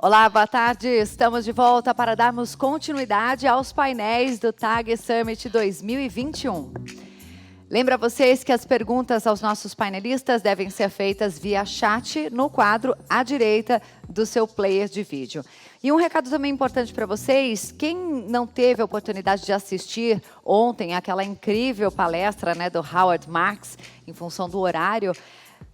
Olá, boa tarde. Estamos de volta para darmos continuidade aos painéis do TAG Summit 2021. Lembra vocês que as perguntas aos nossos painelistas devem ser feitas via chat no quadro à direita do seu player de vídeo. E um recado também importante para vocês, quem não teve a oportunidade de assistir ontem aquela incrível palestra, né, do Howard Marks, em função do horário,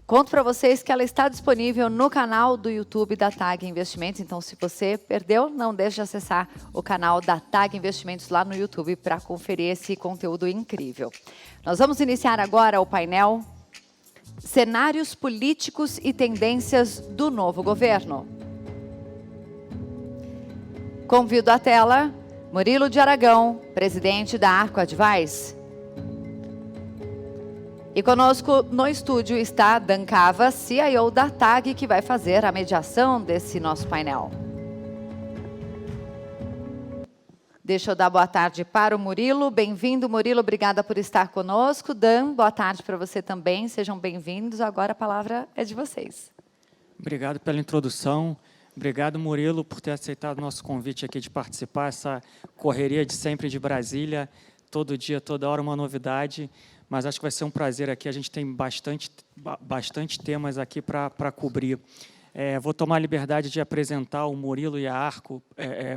conto para vocês que ela está disponível no canal do YouTube da TAG Investimentos. Então, se você perdeu, não deixe de acessar o canal da TAG Investimentos lá no YouTube para conferir esse conteúdo incrível. Nós vamos iniciar agora o painel Cenários Políticos e Tendências do Novo Governo. Convido à tela Murilo de Aragão, presidente da Arco Advice. E conosco no estúdio está Dan Cava, CIO da TAG, que vai fazer a mediação desse nosso painel. Deixa eu dar boa tarde para o Murilo. Bem-vindo, Murilo. Obrigada por estar conosco. Dan, boa tarde para você também. Sejam bem-vindos. Agora a palavra é de vocês. Obrigado pela introdução. Obrigado, Murilo, por ter aceitado o nosso convite aqui de participar. Essa correria de sempre de Brasília, todo dia, toda hora uma novidade. Mas acho que vai ser um prazer aqui. A gente tem bastante temas aqui para cobrir. Vou tomar a liberdade de apresentar o Murilo e a Arco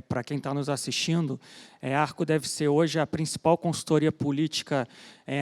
para quem está nos assistindo. A Arco deve ser hoje a principal consultoria política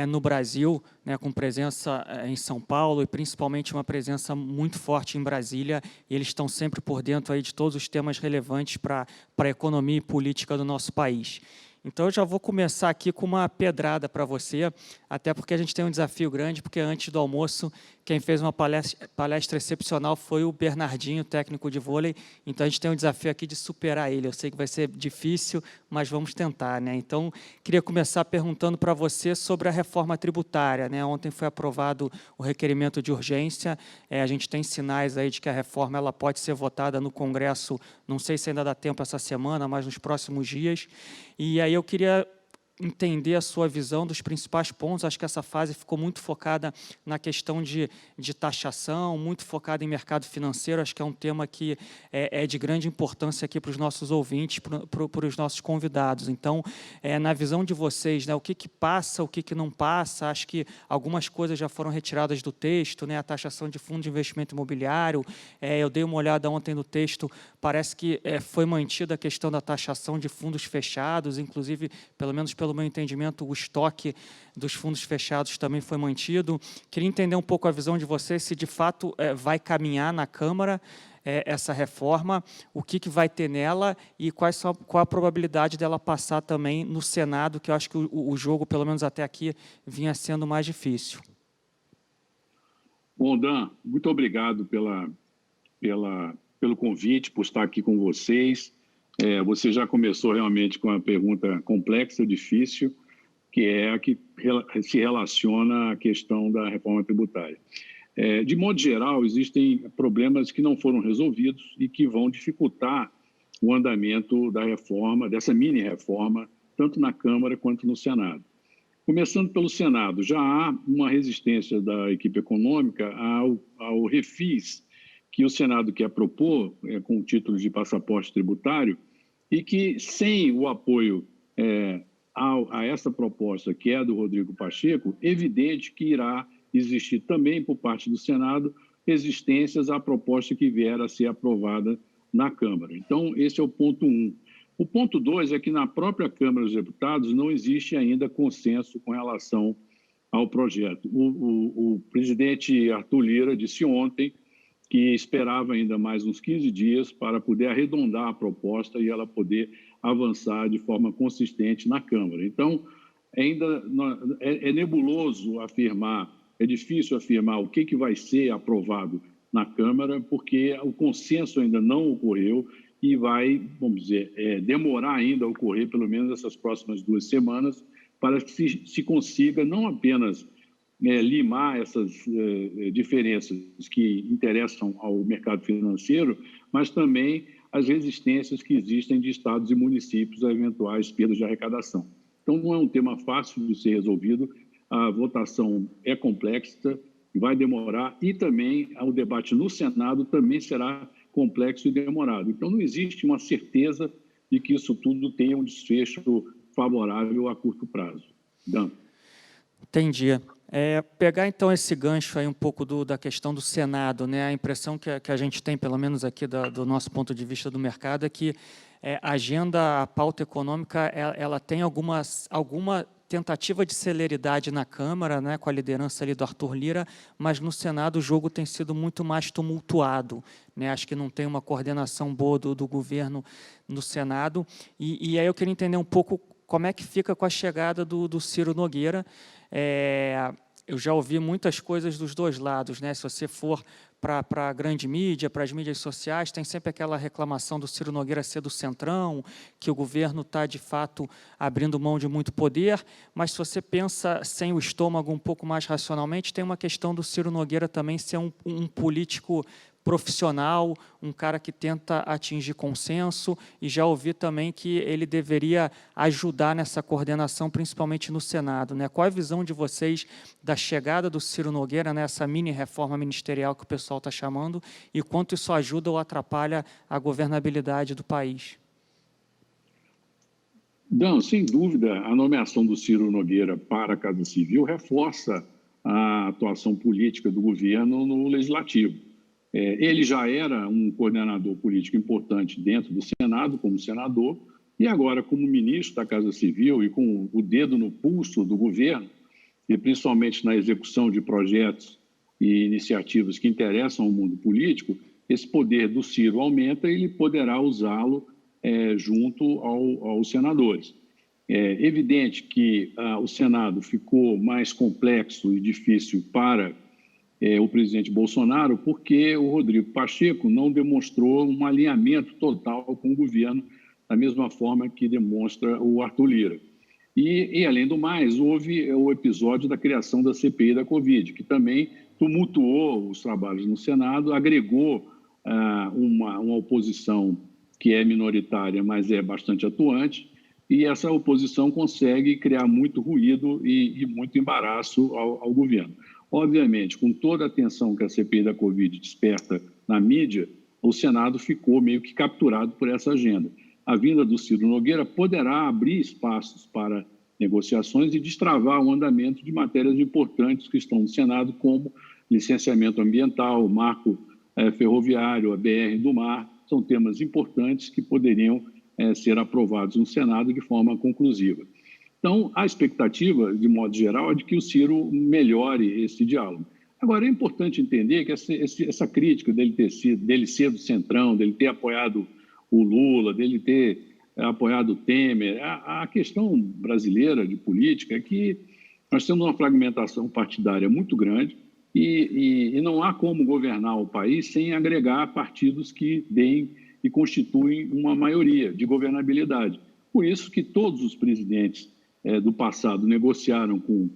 no Brasil, né, com presença em São Paulo e principalmente uma presença muito forte em Brasília. E eles estão sempre por dentro aí de todos os temas relevantes para a economia e política do nosso país. Então, eu já vou começar aqui com uma pedrada para você, até porque a gente tem um desafio grande, porque antes do almoço, quem fez uma palestra excepcional foi o Bernardinho, técnico de vôlei. Então, a gente tem um desafio aqui de superar ele. Eu sei que vai ser difícil, mas vamos tentar, né? Então, queria começar perguntando para você sobre a reforma tributária, né? Ontem foi aprovado o requerimento de urgência. A gente tem sinais aí de que a reforma ela pode ser votada no Congresso, não sei se ainda dá tempo essa semana, mas nos próximos dias. E aí eu queria entender a sua visão dos principais pontos. Acho que essa fase ficou muito focada na questão de taxação, muito focada em mercado financeiro. Acho que é um tema que é de grande importância aqui para os nossos ouvintes, para os nossos convidados. Então, na visão de vocês, né, o que passa, o que não passa? Acho que algumas coisas já foram retiradas do texto, né, a taxação de fundo de investimento imobiliário. Eu dei uma olhada ontem no texto, parece que foi mantida a questão da taxação de fundos fechados, inclusive, pelo menos pelo meu entendimento, o estoque dos fundos fechados também foi mantido. Queria entender um pouco a visão de vocês, se de fato vai caminhar na Câmara essa reforma, o que vai ter nela e qual a probabilidade dela passar também no Senado, que eu acho que o jogo, pelo menos até aqui, vinha sendo mais difícil. Bom, Dan, muito obrigado pelo convite, por estar aqui com vocês. Você já começou realmente com uma pergunta complexa, difícil, que é a que se relaciona à questão da reforma tributária. De modo geral, existem problemas que não foram resolvidos e que vão dificultar o andamento da reforma, dessa mini-reforma, tanto na Câmara quanto no Senado. Começando pelo Senado, já há uma resistência da equipe econômica ao refis que o Senado quer propor, com o título de passaporte tributário, e que, sem o apoio a essa proposta, que é a do Rodrigo Pacheco, evidente que irá existir também, por parte do Senado, resistências à proposta que vier a ser aprovada na Câmara. Então, esse é o ponto 1. O ponto 2 é que, na própria Câmara dos Deputados, não existe ainda consenso com relação ao projeto. O presidente Arthur Lira disse ontem que esperava ainda mais uns 15 dias para poder arredondar a proposta e ela poder avançar de forma consistente na Câmara. Então, ainda é nebuloso afirmar, é difícil afirmar o que vai ser aprovado na Câmara, porque o consenso ainda não ocorreu e vai, vamos dizer, demorar ainda a ocorrer, pelo menos essas próximas 2 semanas, para que se consiga não apenas limar essas diferenças que interessam ao mercado financeiro, mas também as resistências que existem de estados e municípios a eventuais perdas de arrecadação. Então, não é um tema fácil de ser resolvido, a votação é complexa, vai demorar, e também o debate no Senado também será complexo e demorado. Então, não existe uma certeza de que isso tudo tenha um desfecho favorável a curto prazo. Dan. Entendi. Pegar, então, esse gancho aí um pouco da questão do Senado, né? A impressão que a gente tem, pelo menos aqui do nosso ponto de vista do mercado, é que a agenda, a pauta econômica, ela tem alguma tentativa de celeridade na Câmara, né, com a liderança ali do Arthur Lira, mas no Senado o jogo tem sido muito mais tumultuado, né? Acho que não tem uma coordenação boa do governo no Senado. E aí eu queria entender um pouco como é que fica com a chegada do Ciro Nogueira. Eu já ouvi muitas coisas dos dois lados, né? Se você for para a grande mídia, para as mídias sociais, tem sempre aquela reclamação do Ciro Nogueira ser do centrão, que o governo está, de fato, abrindo mão de muito poder, mas se você pensa sem o estômago um pouco mais racionalmente, tem uma questão do Ciro Nogueira também ser um político profissional, um cara que tenta atingir consenso, e já ouvi também que ele deveria ajudar nessa coordenação, principalmente no Senado, né? Qual é a visão de vocês da chegada do Ciro Nogueira nessa mini-reforma ministerial que o pessoal está chamando, e quanto isso ajuda ou atrapalha a governabilidade do país? Não, sem dúvida, a nomeação do Ciro Nogueira para a Casa Civil reforça a atuação política do governo no Legislativo. Ele já era um coordenador político importante dentro do Senado, como senador, e agora, como ministro da Casa Civil e com o dedo no pulso do governo, e principalmente na execução de projetos e iniciativas que interessam ao mundo político, esse poder do Ciro aumenta e ele poderá usá-lo junto aos senadores. É evidente que o Senado ficou mais complexo e difícil para o presidente Bolsonaro, porque o Rodrigo Pacheco não demonstrou um alinhamento total com o governo, da mesma forma que demonstra o Arthur Lira. E além do mais, houve o episódio da criação da CPI da Covid, que também tumultuou os trabalhos no Senado, agregou uma oposição que é minoritária, mas é bastante atuante, e essa oposição consegue criar muito ruído e muito embaraço ao governo. Obviamente, com toda a atenção que a CPI da Covid desperta na mídia, o Senado ficou meio que capturado por essa agenda. A vinda do Ciro Nogueira poderá abrir espaços para negociações e destravar o andamento de matérias importantes que estão no Senado, como licenciamento ambiental, marco ferroviário, a BR do Mar. São temas importantes que poderiam ser aprovados no Senado de forma conclusiva. Então, a expectativa, de modo geral, é de que o Ciro melhore esse diálogo. Agora, é importante entender que essa crítica dele ser do centrão, dele ter apoiado o Lula, dele ter apoiado o Temer, a questão brasileira de política é que nós temos uma fragmentação partidária muito grande e não há como governar o país sem agregar partidos que deem e constituem uma maioria de governabilidade. Por isso que todos os presidentes do passado negociaram com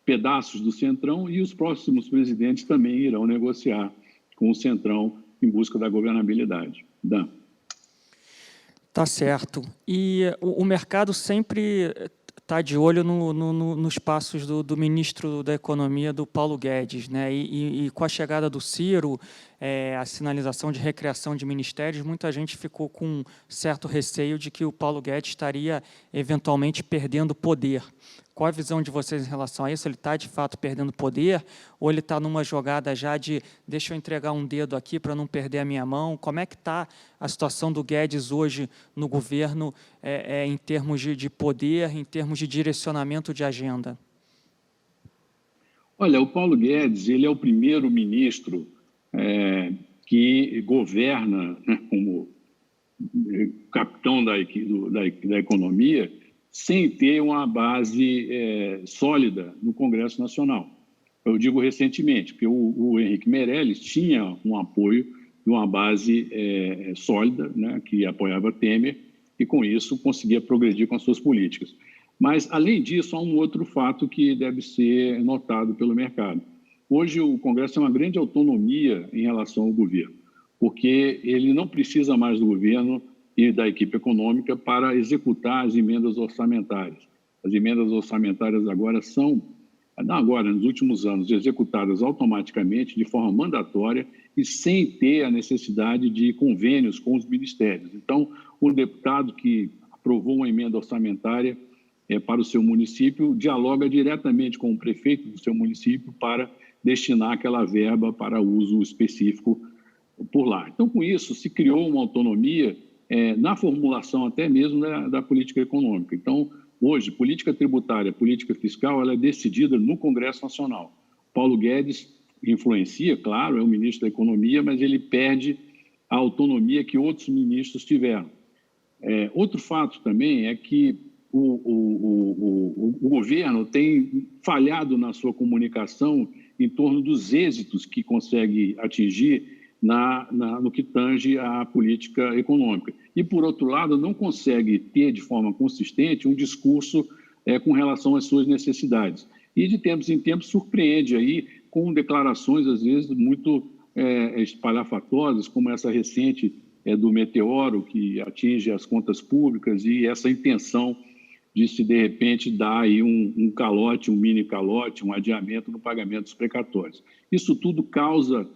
pedaços do Centrão e os próximos presidentes também irão negociar com o Centrão em busca da governabilidade. Dan. Tá certo. E o mercado sempre está de olho nos passos do ministro da Economia, do Paulo Guedes, né? E com a chegada do Ciro, a sinalização de recriação de ministérios, muita gente ficou com certo receio de que o Paulo Guedes estaria eventualmente perdendo poder. Qual a visão de vocês em relação a isso? Ele está, de fato, perdendo poder? Ou ele está numa jogada já de deixa eu entregar um dedo aqui para não perder a minha mão? Como é que está a situação do Guedes hoje no governo em termos de poder, em termos de direcionamento de agenda? Olha, o Paulo Guedes ele é o primeiro ministro que governa, né, como capitão da economia, sem ter uma base sólida no Congresso Nacional. Eu digo recentemente, porque o Henrique Meirelles tinha um apoio de uma base sólida, né, que apoiava Temer, e com isso conseguia progredir com as suas políticas. Mas, além disso, há um outro fato que deve ser notado pelo mercado. Hoje, o Congresso tem uma grande autonomia em relação ao governo, porque ele não precisa mais do governo e da equipe econômica para executar as emendas orçamentárias. As emendas orçamentárias agora são agora, nos últimos anos, executadas automaticamente, de forma mandatória e sem ter a necessidade de convênios com os ministérios. Então, o deputado que aprovou uma emenda orçamentária para o seu município dialoga diretamente com o prefeito do seu município para destinar aquela verba para uso específico por lá. Então, com isso, se criou uma autonomia na formulação até mesmo da política econômica. Então, hoje, política tributária, política fiscal, ela é decidida no Congresso Nacional. Paulo Guedes influencia, claro, é o ministro da Economia, mas ele perde a autonomia que outros ministros tiveram. Outro fato também é que o governo tem falhado na sua comunicação em torno dos êxitos que consegue atingir no que tange à política econômica. E, por outro lado, não consegue ter de forma consistente um discurso com relação às suas necessidades. E, de tempos em tempos, surpreende aí com declarações, às vezes, muito espalhafatosas, como essa recente do meteoro, que atinge as contas públicas, e essa intenção de se, de repente, dar aí um calote, um mini calote, um adiamento no pagamento dos precatórios. Isso tudo causa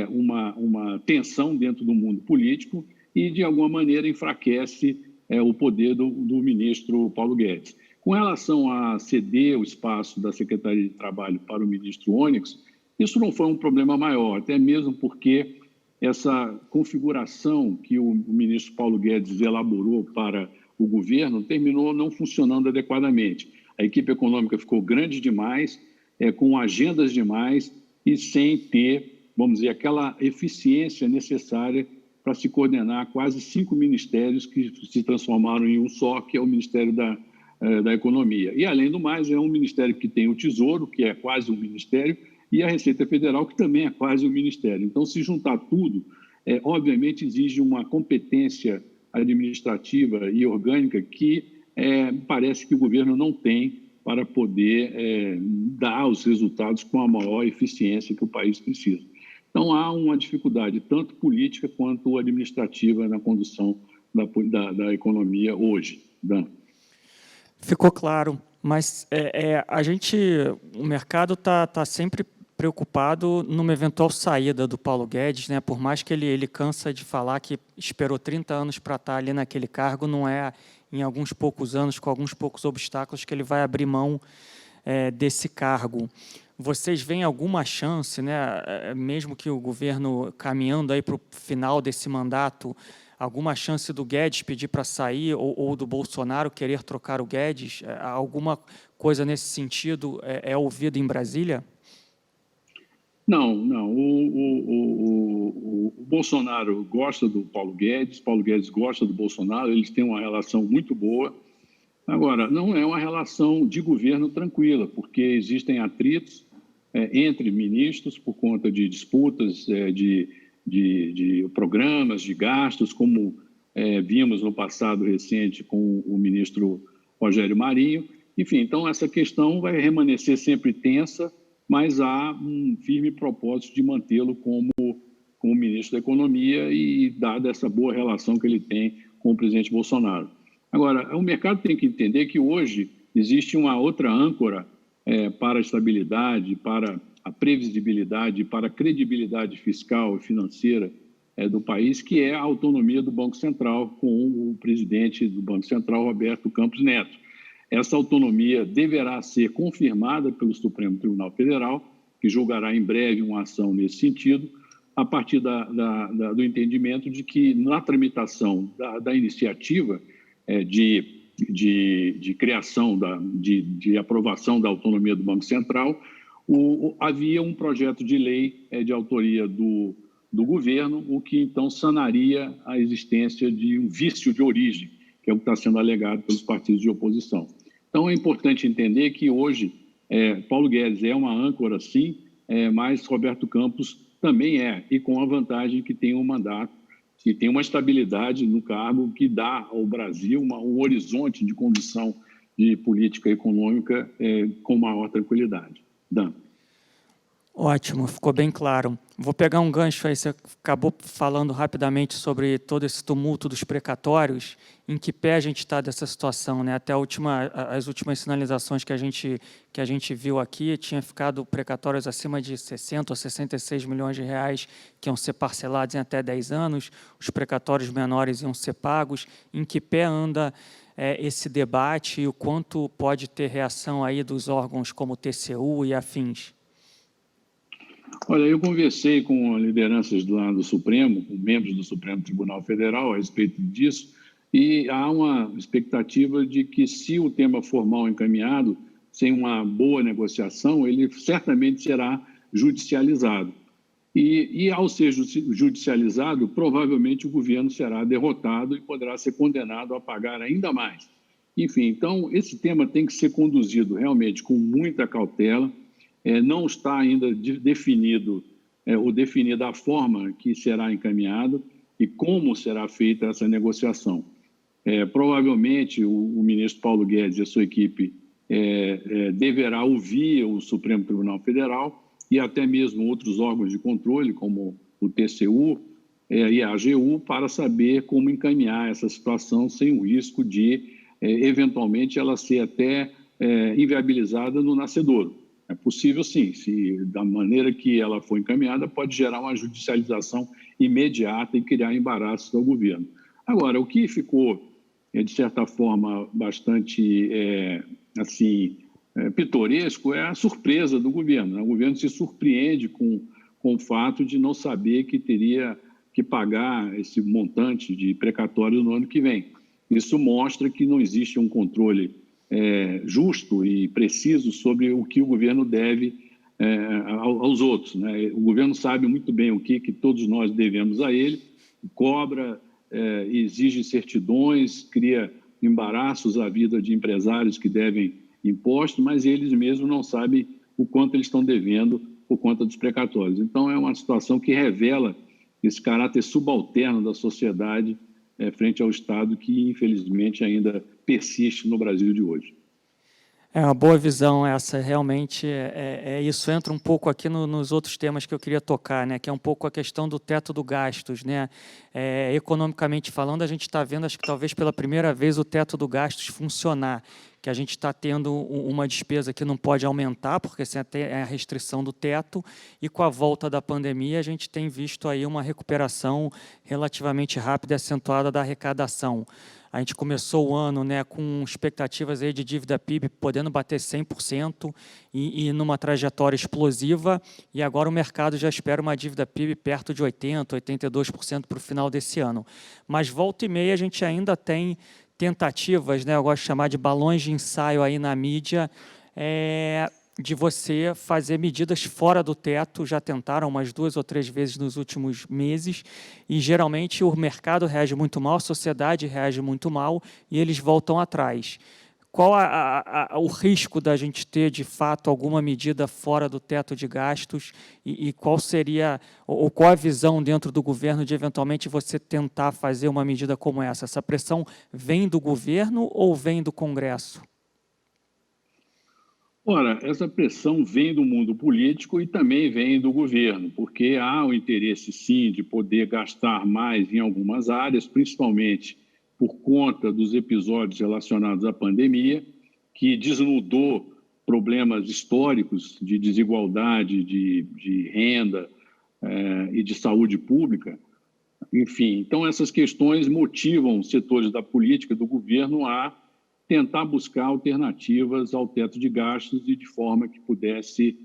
uma tensão dentro do mundo político e, de alguma maneira, enfraquece o poder do ministro Paulo Guedes. Com relação a ceder o espaço da Secretaria de Trabalho para o ministro Onyx, isso não foi um problema maior, até mesmo porque essa configuração que o ministro Paulo Guedes elaborou para o governo terminou não funcionando adequadamente. A equipe econômica ficou grande demais, com agendas demais e sem ter, vamos dizer, aquela eficiência necessária para se coordenar quase 5 ministérios que se transformaram em um só, que é o Ministério da Economia. E, além do mais, é um ministério que tem o Tesouro, que é quase um ministério, e a Receita Federal, que também é quase um ministério. Então, se juntar tudo, obviamente exige uma competência administrativa e orgânica que parece que o governo não tem para poder dar os resultados com a maior eficiência que o país precisa. Então, há uma dificuldade tanto política quanto administrativa na condução da economia hoje. Dan. Ficou claro, mas o mercado está sempre preocupado numa eventual saída do Paulo Guedes, né? Por mais que ele cansa de falar que esperou 30 anos para estar ali naquele cargo, não é em alguns poucos anos, com alguns poucos obstáculos, que ele vai abrir mão desse cargo. Vocês veem alguma chance, né, mesmo que o governo caminhando aí para o final desse mandato, alguma chance do Guedes pedir para sair ou do Bolsonaro querer trocar o Guedes? Alguma coisa nesse sentido é ouvida em Brasília? Não. O Bolsonaro gosta do Paulo Guedes gosta do Bolsonaro, eles têm uma relação muito boa. Agora, não é uma relação de governo tranquila, porque existem atritos entre ministros por conta de disputas de programas, de gastos, como vimos no passado recente com o ministro Rogério Marinho. Enfim, então essa questão vai permanecer sempre tensa, mas há um firme propósito de mantê-lo como ministro da Economia e dada essa boa relação que ele tem com o presidente Bolsonaro. Agora, o mercado tem que entender que hoje existe uma outra âncora para a estabilidade, para a previsibilidade, para a credibilidade fiscal e financeira do país, que é a autonomia do Banco Central, com o presidente do Banco Central, Roberto Campos Neto. Essa autonomia deverá ser confirmada pelo Supremo Tribunal Federal, que julgará em breve uma ação nesse sentido, a partir do entendimento de que, na tramitação da iniciativa de criação, de aprovação da autonomia do Banco Central, havia um projeto de lei de autoria do governo, o que então sanaria a existência de um vício de origem, que é o que está sendo alegado pelos partidos de oposição. Então, é importante entender que hoje Paulo Guedes é uma âncora, sim, mas Roberto Campos também e com a vantagem que tem um mandato, que tem uma estabilidade no cargo que dá ao Brasil um horizonte de condução de política econômica com maior tranquilidade. Dan. Ótimo, ficou bem claro. Vou pegar um gancho aí, você acabou falando rapidamente sobre todo esse tumulto dos precatórios, em que pé a gente está dessa situação, né? Até as últimas sinalizações que a gente viu aqui, tinha ficado precatórios acima de 60 ou 66 milhões de reais, que iam ser parcelados em até 10 anos, os precatórios menores iam ser pagos. Em que pé anda esse debate e o quanto pode ter reação aí dos órgãos como o TCU e afins? Olha, eu conversei com lideranças lá do Supremo, com membros do Supremo Tribunal Federal a respeito disso, e há uma expectativa de que, se o tema for mal encaminhado, sem uma boa negociação, ele certamente será judicializado. E ao ser judicializado, provavelmente o governo será derrotado e poderá ser condenado a pagar ainda mais. Enfim, então, esse tema tem que ser conduzido realmente com muita cautela. Não está ainda definido ou definida a forma que será encaminhado e como será feita essa negociação. Provavelmente o ministro Paulo Guedes e a sua equipe deverá ouvir o Supremo Tribunal Federal e até mesmo outros órgãos de controle, como o TCU e a AGU, para saber como encaminhar essa situação sem o risco de, eventualmente, ela ser até inviabilizada no nascedouro. É possível, sim, se da maneira que ela foi encaminhada, pode gerar uma judicialização imediata e criar embaraços ao governo. Agora, o que ficou, de certa forma, bastante pitoresco é a surpresa do governo, né? O governo se surpreende com o fato de não saber que teria que pagar esse montante de precatório no ano que vem. Isso mostra que não existe um controle justo e preciso sobre o que o governo deve aos outros, né? O governo sabe muito bem o que todos nós devemos a ele, cobra, exige certidões, cria embaraços à vida de empresários que devem impostos, mas eles mesmos não sabem o quanto eles estão devendo por conta dos precatórios. Então, é uma situação que revela esse caráter subalterno da sociedade frente ao Estado, que, infelizmente, ainda persiste no Brasil de hoje. É uma boa visão essa, realmente isso entra um pouco aqui nos outros temas que eu queria tocar, né, que é um pouco a questão do teto do gastos, né, economicamente falando, a gente está vendo, acho que talvez pela primeira vez, o teto do gastos funcionar, que a gente está tendo uma despesa que não pode aumentar, porque essa é a restrição do teto, e com a volta da pandemia a gente tem visto aí uma recuperação relativamente rápida e acentuada da arrecadação. A gente começou o ano, né, com expectativas aí de dívida PIB podendo bater 100% e numa trajetória explosiva, e agora o mercado já espera uma dívida PIB perto de 80%, 82% para o final desse ano. Mas volta e meia a gente ainda tem tentativas, né, eu gosto de chamar de balões de ensaio aí na mídia, de você fazer medidas fora do teto. Já tentaram umas 2 ou 3 vezes nos últimos meses, e geralmente o mercado reage muito mal, a sociedade reage muito mal, e eles voltam atrás. Qual o risco da gente ter, de fato, alguma medida fora do teto de gastos, e qual seria, ou qual a visão dentro do governo de, eventualmente, você tentar fazer uma medida como essa? Essa pressão vem do governo ou vem do Congresso? Ora, essa pressão vem do mundo político e também vem do governo, porque há o interesse, sim, de poder gastar mais em algumas áreas, principalmente por conta dos episódios relacionados à pandemia, que desnudou problemas históricos de desigualdade, de renda e de saúde pública. Enfim, então essas questões motivam os setores da política do governo a tentar buscar alternativas ao teto de gastos e de forma que pudesse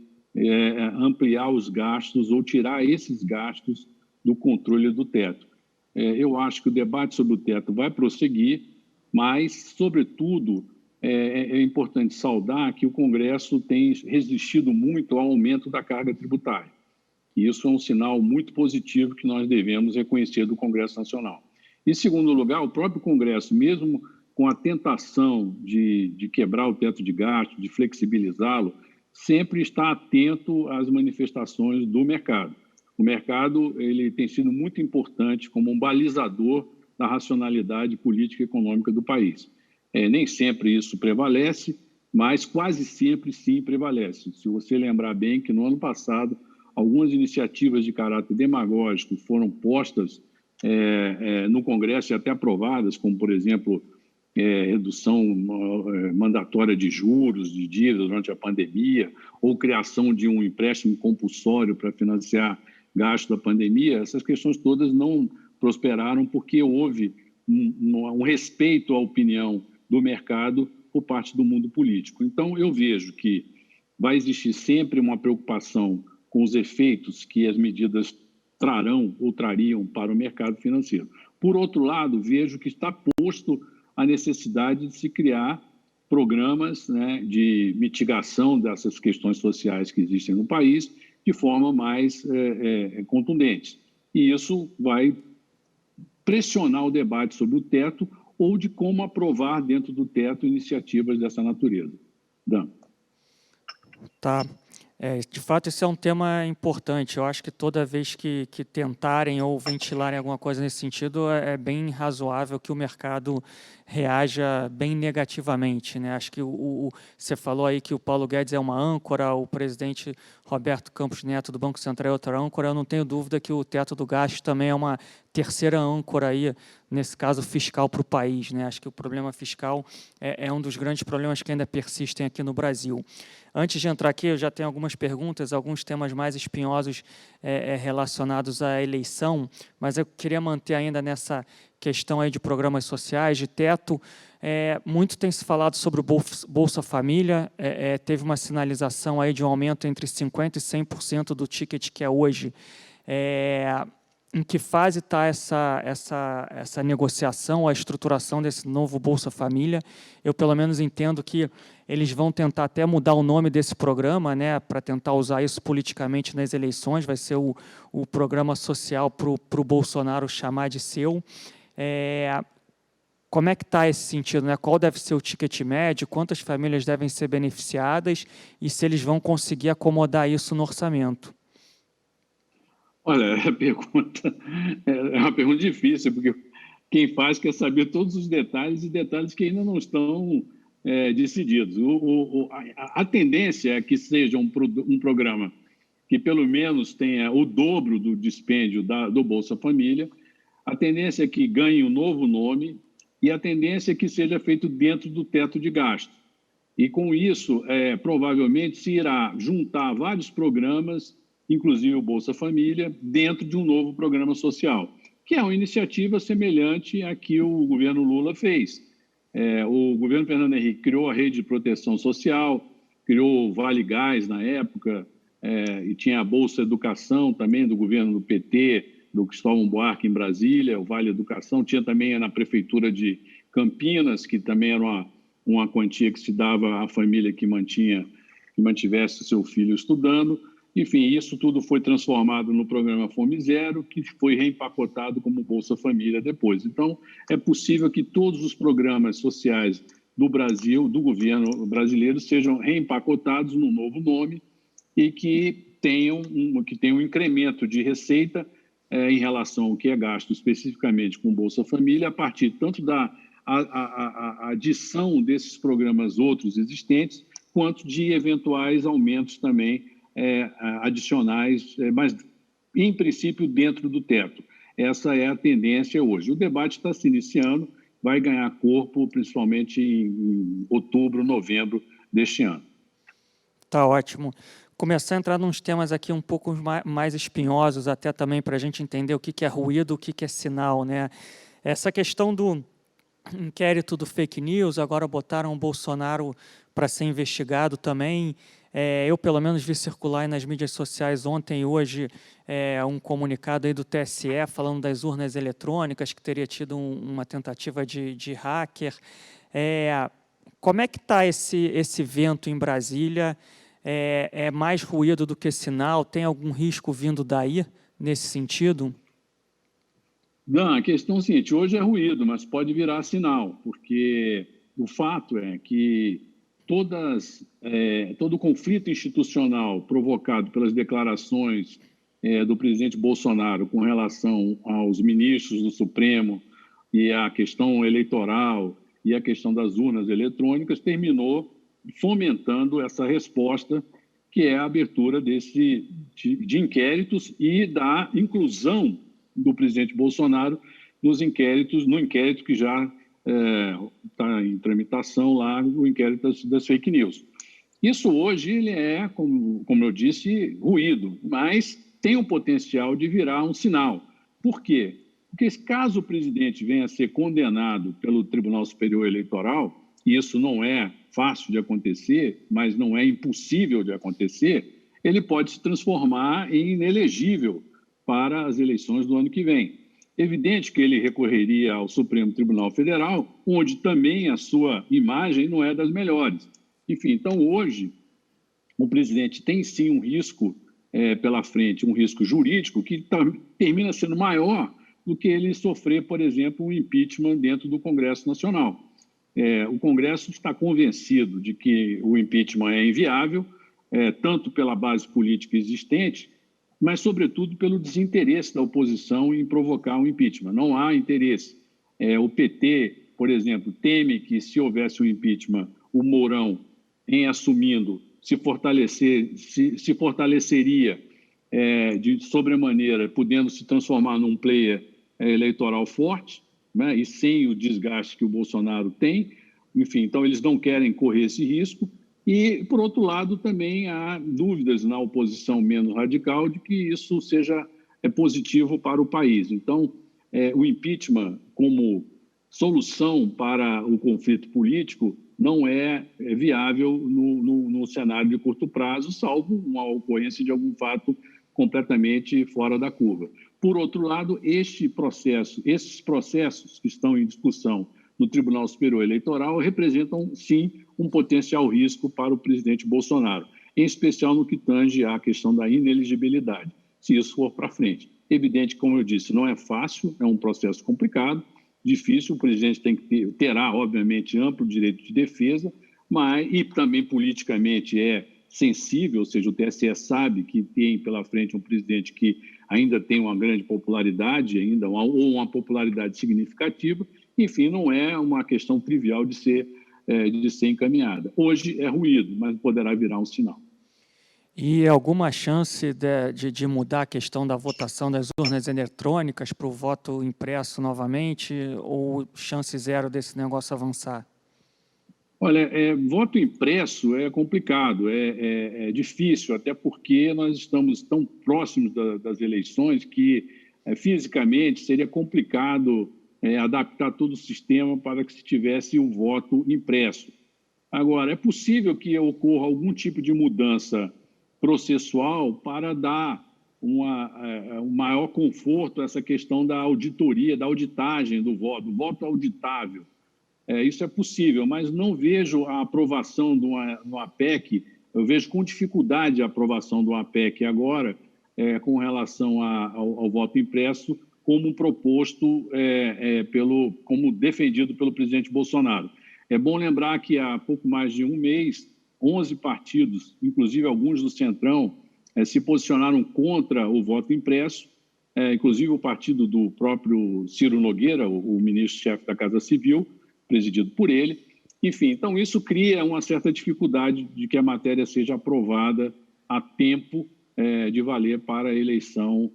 ampliar os gastos ou tirar esses gastos do controle do teto. Eu acho que o debate sobre o teto vai prosseguir, mas, sobretudo, é importante saudar que o Congresso tem resistido muito ao aumento da carga tributária. E isso é um sinal muito positivo que nós devemos reconhecer do Congresso Nacional. Em segundo lugar, o próprio Congresso, mesmo com a tentação de quebrar o teto de gasto, de flexibilizá-lo, sempre está atento às manifestações do mercado. O mercado ele tem sido muito importante como um balizador da racionalidade política e econômica do país. Nem sempre isso prevalece, mas quase sempre, sim, prevalece. Se você lembrar bem que no ano passado, algumas iniciativas de caráter demagógico foram postas no Congresso e até aprovadas, como, por exemplo, redução mandatória de juros, de dívidas durante a pandemia, ou criação de um empréstimo compulsório para financiar gastos da pandemia. Essas questões todas não prosperaram porque houve um respeito à opinião do mercado por parte do mundo político. Então, eu vejo que vai existir sempre uma preocupação com os efeitos que as medidas trarão ou trariam para o mercado financeiro. Por outro lado, vejo que está posto a necessidade de se criar programas, né, de mitigação dessas questões sociais que existem no país de forma mais contundente. E isso vai pressionar o debate sobre o teto ou de como aprovar dentro do teto iniciativas dessa natureza. Dan. Tá. De fato, esse é um tema importante. Eu acho que toda vez que tentarem ou ventilarem alguma coisa nesse sentido, é bem razoável que o mercado reaja bem negativamente, né? Acho que você falou aí que o Paulo Guedes é uma âncora, o presidente Roberto Campos Neto do Banco Central é outra âncora. Eu não tenho dúvida que o teto do gasto também é uma terceira âncora aí, nesse caso fiscal, para o país, né? Acho que o problema fiscal é um dos grandes problemas que ainda persistem aqui no Brasil. Antes de entrar aqui, eu já tenho algumas perguntas, alguns temas mais espinhosos relacionados à eleição, mas eu queria manter ainda nessa questão aí de programas sociais, de teto. Muito tem se falado sobre o Bolsa Família, teve uma sinalização aí de um aumento entre 50% e 100% do ticket que é hoje. Em que fase está essa negociação, a estruturação desse novo Bolsa Família? Eu, pelo menos, entendo que eles vão tentar até mudar o nome desse programa, né, para tentar usar isso politicamente nas eleições. Vai ser o programa social para o Bolsonaro chamar de seu. Como é que está esse sentido, né? Qual deve ser o ticket médio? Quantas famílias devem ser beneficiadas? E se eles vão conseguir acomodar isso no orçamento? Olha, a pergunta é uma pergunta difícil, porque quem faz quer saber todos os detalhes e detalhes que ainda não estão decididos. A tendência é que seja um programa que pelo menos tenha o dobro do dispêndio do Bolsa Família, a tendência é que ganhe um novo nome e a tendência é que seja feito dentro do teto de gasto. E com isso, provavelmente se irá juntar vários programas, inclusive o Bolsa Família, dentro de um novo programa social, que é uma iniciativa semelhante à que o governo Lula fez. O governo Fernando Henrique criou a Rede de Proteção Social, criou o Vale Gás na época, e tinha a Bolsa Educação também do governo do PT, do Cristóvão Buarque em Brasília, o Vale Educação, tinha também na Prefeitura de Campinas, que também era uma quantia que se dava à família que mantivesse seu filho estudando. Enfim, isso tudo foi transformado no programa Fome Zero, que foi reempacotado como Bolsa Família depois. Então, é possível que todos os programas sociais do Brasil, do governo brasileiro, sejam reempacotados num novo nome e que tenham um incremento de receita em relação ao que é gasto especificamente com Bolsa Família, a partir tanto da adição desses programas outros existentes, quanto de eventuais aumentos também adicionais, mas, em princípio, dentro do teto. Essa é a tendência hoje. O debate está se iniciando, vai ganhar corpo, principalmente em outubro, novembro deste ano. Tá ótimo. Começar a entrar nos temas aqui um pouco mais espinhosos, até também para a gente entender o que é ruído, o que é sinal, né? Essa questão do inquérito do fake news, agora botaram o Bolsonaro para ser investigado também. Eu, pelo menos, vi circular aí nas mídias sociais ontem e hoje um comunicado aí do TSE falando das urnas eletrônicas, que teria tido uma tentativa de hacker. Como é que está esse vento em Brasília? É mais ruído do que sinal? Tem algum risco vindo daí, nesse sentido? Não, a questão é a seguinte, hoje é ruído, mas pode virar sinal, porque o fato é que todo o conflito institucional provocado pelas declarações do presidente Bolsonaro com relação aos ministros do Supremo e a questão eleitoral e a questão das urnas eletrônicas terminou fomentando essa resposta, que é a abertura de inquéritos e da inclusão do presidente Bolsonaro no inquérito que já está em tramitação lá, o inquérito das fake news. Isso hoje ele é, como eu disse, ruído, mas tem o potencial de virar um sinal. Por quê? Porque caso o presidente venha a ser condenado pelo Tribunal Superior Eleitoral, e isso não é fácil de acontecer, mas não é impossível de acontecer, ele pode se transformar em inelegível para as eleições do ano que vem. Evidente que ele recorreria ao Supremo Tribunal Federal, onde também a sua imagem não é das melhores. Enfim, então hoje o presidente tem sim um risco pela frente, um risco jurídico que termina sendo maior do que ele sofrer, por exemplo, um impeachment dentro do Congresso Nacional. O Congresso está convencido de que o impeachment é inviável, tanto pela base política existente, mas, sobretudo, pelo desinteresse da oposição em provocar um impeachment. Não há interesse. O PT, por exemplo, teme que, se houvesse um impeachment, o Mourão, em assumindo, se fortaleceria de sobremaneira, podendo se transformar num player eleitoral forte, né, e sem o desgaste que o Bolsonaro tem. Enfim, então eles não querem correr esse risco. E, por outro lado, também há dúvidas na oposição menos radical de que isso seja positivo para o país. Então, o impeachment como solução para o conflito político não é viável no cenário de curto prazo, salvo uma ocorrência de algum fato completamente fora da curva. Por outro lado, esses processos que estão em discussão no Tribunal Superior Eleitoral representam, sim, um potencial risco para o presidente Bolsonaro, em especial no que tange à questão da ineligibilidade, se isso for para frente. Evidente, como eu disse, não é fácil, é um processo complicado, difícil, o presidente terá, obviamente, amplo direito de defesa, e também politicamente é sensível, ou seja, o TSE sabe que tem pela frente um presidente que ainda tem uma grande popularidade, ou uma popularidade significativa. Enfim, não é uma questão trivial de ser encaminhada. Hoje é ruído, mas poderá virar um sinal. E alguma chance de mudar a questão da votação das urnas eletrônicas para o voto impresso novamente, ou chance zero desse negócio avançar? Olha, voto impresso é complicado, é difícil, até porque nós estamos tão próximos das eleições que fisicamente seria complicado adaptar todo o sistema para que se tivesse o voto impresso. Agora, é possível que ocorra algum tipo de mudança processual para dar um maior conforto a essa questão da auditoria, da auditagem do voto auditável. Isso é possível, mas não vejo a aprovação de uma PEC, eu vejo com dificuldade a aprovação de uma PEC agora, com relação ao voto impresso, como proposto, como defendido pelo presidente Bolsonaro. É bom lembrar que há pouco mais de um mês, 11 partidos, inclusive alguns do Centrão, se posicionaram contra o voto impresso, inclusive o partido do próprio Ciro Nogueira, o ministro-chefe da Casa Civil, presidido por ele. Enfim, então isso cria uma certa dificuldade de que a matéria seja aprovada a tempo de valer para a eleição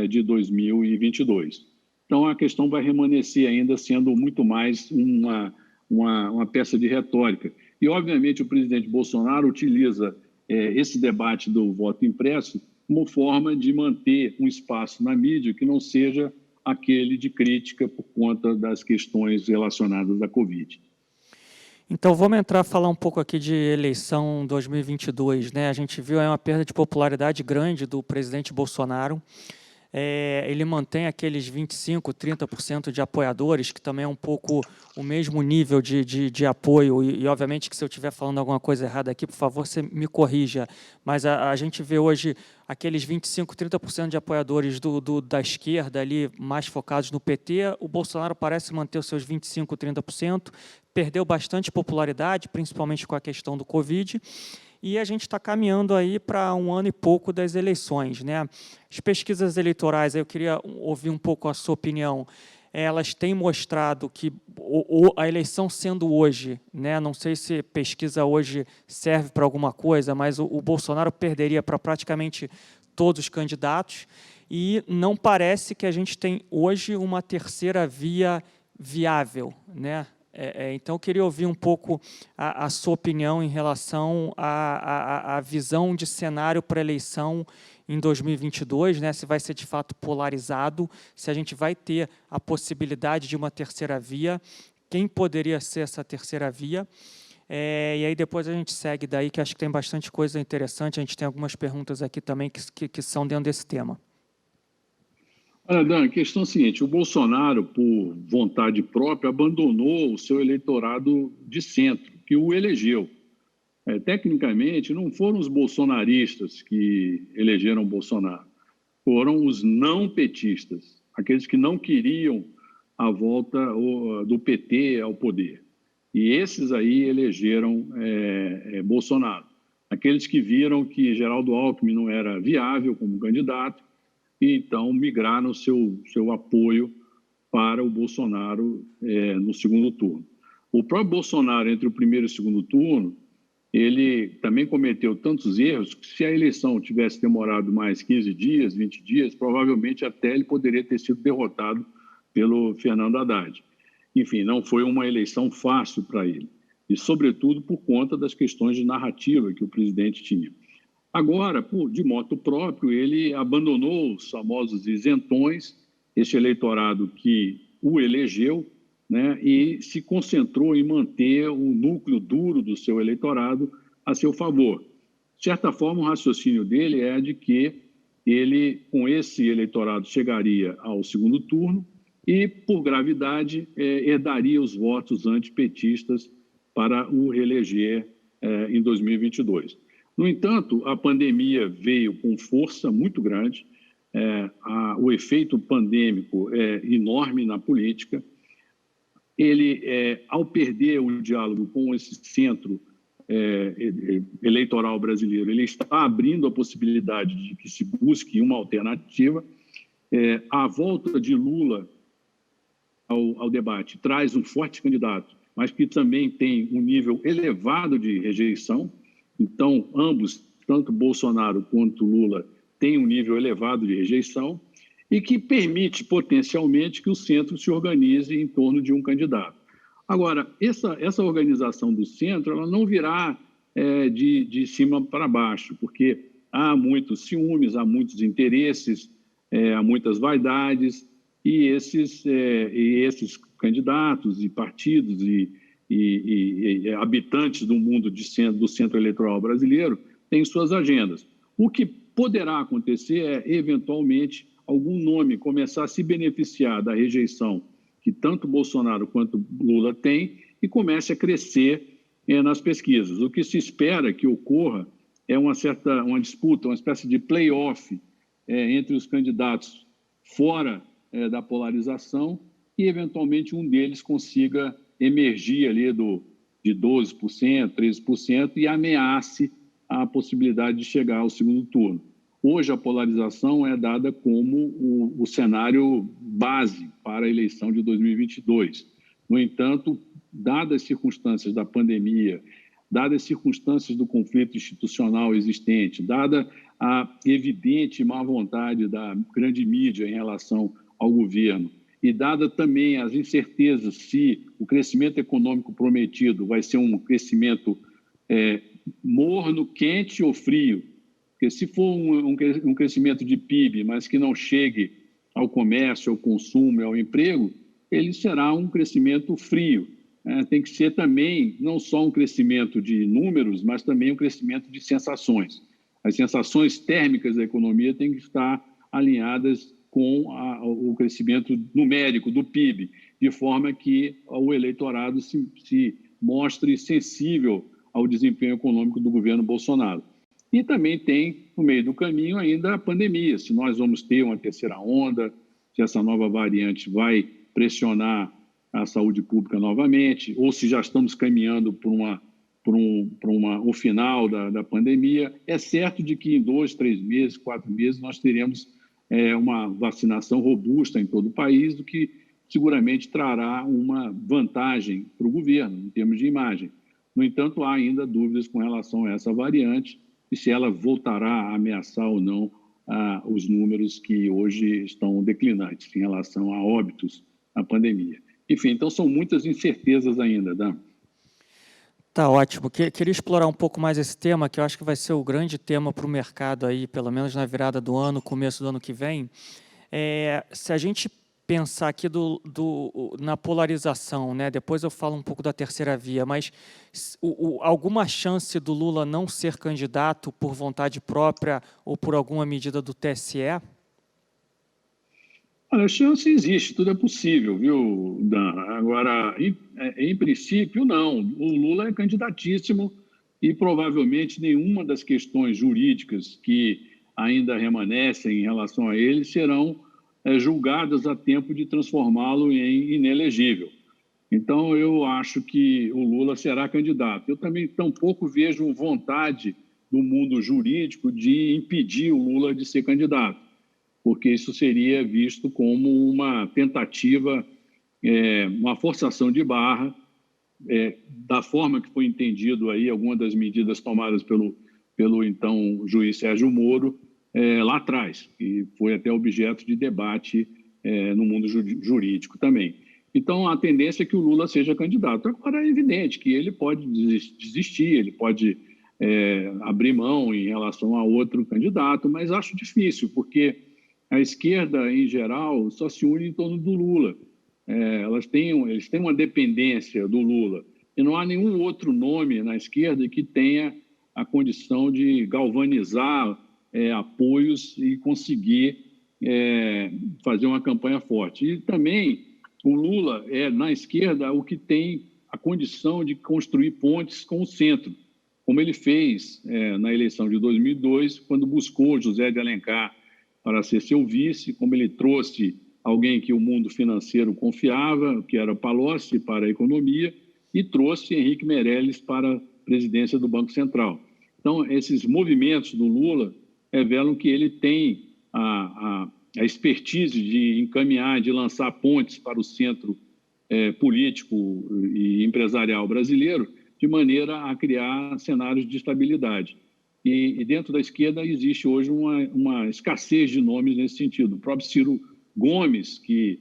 de 2022. Então, a questão vai permanecer ainda sendo muito mais uma peça de retórica. E, obviamente, o presidente Bolsonaro utiliza esse debate do voto impresso como forma de manter um espaço na mídia que não seja aquele de crítica por conta das questões relacionadas à Covid. Então, vamos falar um pouco aqui de eleição 2022, né? A gente viu uma perda de popularidade grande do presidente Bolsonaro. Ele mantém aqueles 25%, 30% de apoiadores, que também é um pouco o mesmo nível de apoio, e obviamente que se eu estiver falando alguma coisa errada aqui, por favor, você me corrija, mas a gente vê hoje aqueles 25%, 30% de apoiadores da esquerda ali, mais focados no PT, o Bolsonaro parece manter os seus 25%, 30%, perdeu bastante popularidade, principalmente com a questão do Covid, e a gente está caminhando aí para 1 ano e pouco das eleições, né? As pesquisas eleitorais, eu queria ouvir um pouco a sua opinião. elas têm mostrado que a eleição sendo hoje, né, não sei se pesquisa hoje serve para alguma coisa, mas o Bolsonaro perderia para praticamente todos os candidatos, e não parece que a gente tem hoje uma terceira via viável, né? Então, eu queria ouvir um pouco a sua opinião em relação à visão de cenário para a eleição em 2022, né? Se vai ser de fato polarizado, se a gente vai ter a possibilidade de uma terceira via, quem poderia ser essa terceira via. E aí depois a gente segue daí, que acho que tem bastante coisa interessante, a gente tem algumas perguntas aqui também que são dentro desse tema. Olha, Dan, a questão é a seguinte: o Bolsonaro, por vontade própria, abandonou o seu eleitorado de centro, que o elegeu. Tecnicamente, não foram os bolsonaristas que elegeram Bolsonaro, foram os não petistas, aqueles que não queriam a volta do PT ao poder. E esses aí elegeram Bolsonaro. Aqueles que viram que Geraldo Alckmin não era viável como candidato, e então migraram seu apoio para o Bolsonaro no segundo turno. O próprio Bolsonaro, entre o primeiro e o segundo turno, ele também cometeu tantos erros que, se a eleição tivesse demorado mais 15 dias, 20 dias, provavelmente até ele poderia ter sido derrotado pelo Fernando Haddad. Enfim, não foi uma eleição fácil para ele, e sobretudo por conta das questões de narrativa que o presidente tinha. Agora, de motu próprio, ele abandonou os famosos isentões, esse eleitorado que o elegeu, né, e se concentrou em manter o núcleo duro do seu eleitorado a seu favor. De certa forma, o raciocínio dele é de que ele, com esse eleitorado, chegaria ao segundo turno e, por gravidade, herdaria os votos antipetistas para o reeleger em 2022. No entanto, a pandemia veio com força muito grande, o efeito pandêmico é enorme na política. Ele, ao perder o diálogo com esse centro eleitoral brasileiro, ele está abrindo a possibilidade de que se busque uma alternativa. A volta de Lula ao debate traz um forte candidato, mas que também tem um nível elevado de rejeição. Então, ambos, tanto Bolsonaro quanto Lula, têm um nível elevado de rejeição e que permite, potencialmente, que o centro se organize em torno de um candidato. Agora, essa organização do centro ela não virá de cima para baixo, porque há muitos ciúmes, há muitos interesses, há muitas vaidades, e esses candidatos e partidos e habitantes do mundo do centro eleitoral brasileiro têm suas agendas. O que poderá acontecer é, eventualmente, algum nome começar a se beneficiar da rejeição que tanto Bolsonaro quanto Lula têm e comece a crescer nas pesquisas. O que se espera que ocorra é uma disputa, uma espécie de play-off entre os candidatos fora da polarização e, eventualmente, um deles consiga emergir ali de 12%, 13% e ameace a possibilidade de chegar ao segundo turno. Hoje, a polarização é dada como o cenário base para a eleição de 2022. No entanto, dadas as circunstâncias da pandemia, dadas as circunstâncias do conflito institucional existente, dada a evidente má vontade da grande mídia em relação ao governo, e dada também as incertezas se o crescimento econômico prometido vai ser um crescimento morno, quente ou frio, porque se for um crescimento de PIB, mas que não chegue ao comércio, ao consumo e ao emprego, ele será um crescimento frio. Tem que ser também não só um crescimento de números, mas também um crescimento de sensações. As sensações térmicas da economia têm que estar alinhadas com o crescimento numérico do PIB, de forma que o eleitorado se mostre sensível ao desempenho econômico do governo Bolsonaro. E também tem, no meio do caminho, ainda a pandemia. Se nós vamos ter uma terceira onda, se essa nova variante vai pressionar a saúde pública novamente, ou se já estamos caminhando para o final da pandemia. É certo de que em 2, 3 meses, 4 meses, nós teremos uma vacinação robusta em todo o país, o que seguramente trará uma vantagem para o governo, em termos de imagem. No entanto, há ainda dúvidas com relação a essa variante e se ela voltará a ameaçar ou não os números que hoje estão declinantes em relação a óbitos na pandemia. Enfim, então são muitas incertezas ainda, Dan. Tá ótimo. Queria explorar um pouco mais esse tema, que eu acho que vai ser o grande tema para o mercado aí, pelo menos na virada do ano, começo do ano que vem. Se a gente pensar aqui na polarização, né? Depois eu falo um pouco da terceira via, mas alguma chance do Lula não ser candidato por vontade própria ou por alguma medida do TSE? Olha, a chance existe, tudo é possível, viu, Dan? Agora, em princípio, não. O Lula é candidatíssimo e provavelmente nenhuma das questões jurídicas que ainda remanescem em relação a ele serão julgadas a tempo de transformá-lo em inelegível. Então, eu acho que o Lula será candidato. Eu também tampouco vejo vontade do mundo jurídico de impedir o Lula de ser candidato, porque isso seria visto como uma tentativa, uma forçação de barra, da forma que foi entendido aí algumas das medidas tomadas pelo então juiz Sérgio Moro lá atrás, e foi até objeto de debate no mundo jurídico também. Então, a tendência é que o Lula seja candidato. Agora, é evidente que ele pode desistir, ele pode abrir mão em relação a outro candidato, mas acho difícil, porque a esquerda, em geral, só se une em torno do Lula. Eles têm uma dependência do Lula. E não há nenhum outro nome na esquerda que tenha a condição de galvanizar apoios e conseguir fazer uma campanha forte. E também o Lula na esquerda, o que tem a condição de construir pontes com o centro, como ele fez na eleição de 2002, quando buscou José de Alencar para ser seu vice, como ele trouxe alguém que o mundo financeiro confiava, que era Palocci, para a economia, e trouxe Henrique Meirelles para a presidência do Banco Central. Então, esses movimentos do Lula revelam que ele tem a expertise de encaminhar, de lançar pontes para o centro político e empresarial brasileiro, de maneira a criar cenários de estabilidade. E dentro da esquerda existe hoje uma escassez de nomes nesse sentido. O próprio Ciro Gomes, que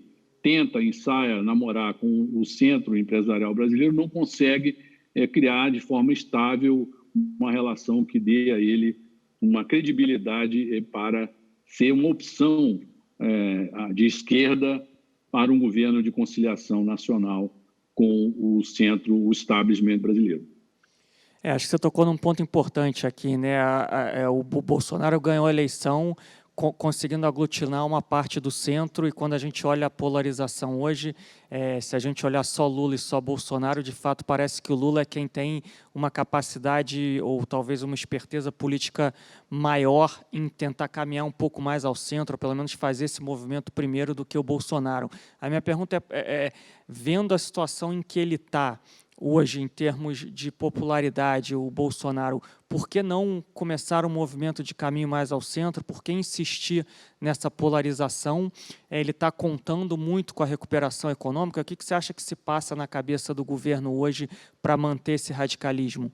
ensaia namorar com o centro empresarial brasileiro, não consegue criar de forma estável uma relação que dê a ele uma credibilidade para ser uma opção de esquerda para um governo de conciliação nacional com o centro, o establishment brasileiro. Acho que você tocou num ponto importante aqui, né? O Bolsonaro ganhou a eleição conseguindo aglutinar uma parte do centro, e quando a gente olha a polarização hoje, se a gente olhar só Lula e só Bolsonaro, de fato parece que o Lula é quem tem uma capacidade ou talvez uma esperteza política maior em tentar caminhar um pouco mais ao centro, ou pelo menos fazer esse movimento primeiro do que o Bolsonaro. A minha pergunta vendo a situação em que ele está hoje, em termos de popularidade, o Bolsonaro, por que não começar um movimento de caminho mais ao centro? Por que insistir nessa polarização? Ele está contando muito com a recuperação econômica. O que você acha que se passa na cabeça do governo hoje para manter esse radicalismo?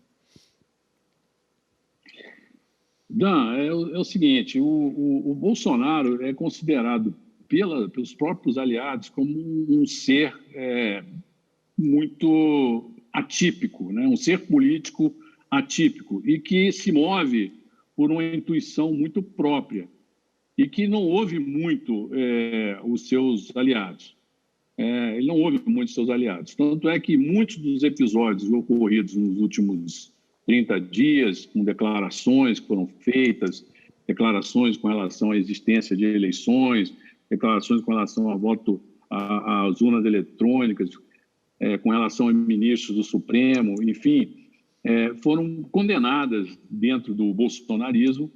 Dan, é o seguinte, o Bolsonaro é considerado pelos próprios aliados como um ser muito atípico, né? Um ser político atípico e que se move por uma intuição muito própria e que não ouve muito os seus aliados. Ele não ouve muito os seus aliados. Tanto é que muitos dos episódios ocorridos nos últimos 30 dias, com declarações que foram feitas, declarações com relação à existência de eleições, declarações com relação ao voto às urnas eletrônicas, com relação a ministros do Supremo, enfim, foram condenadas dentro do bolsonarismo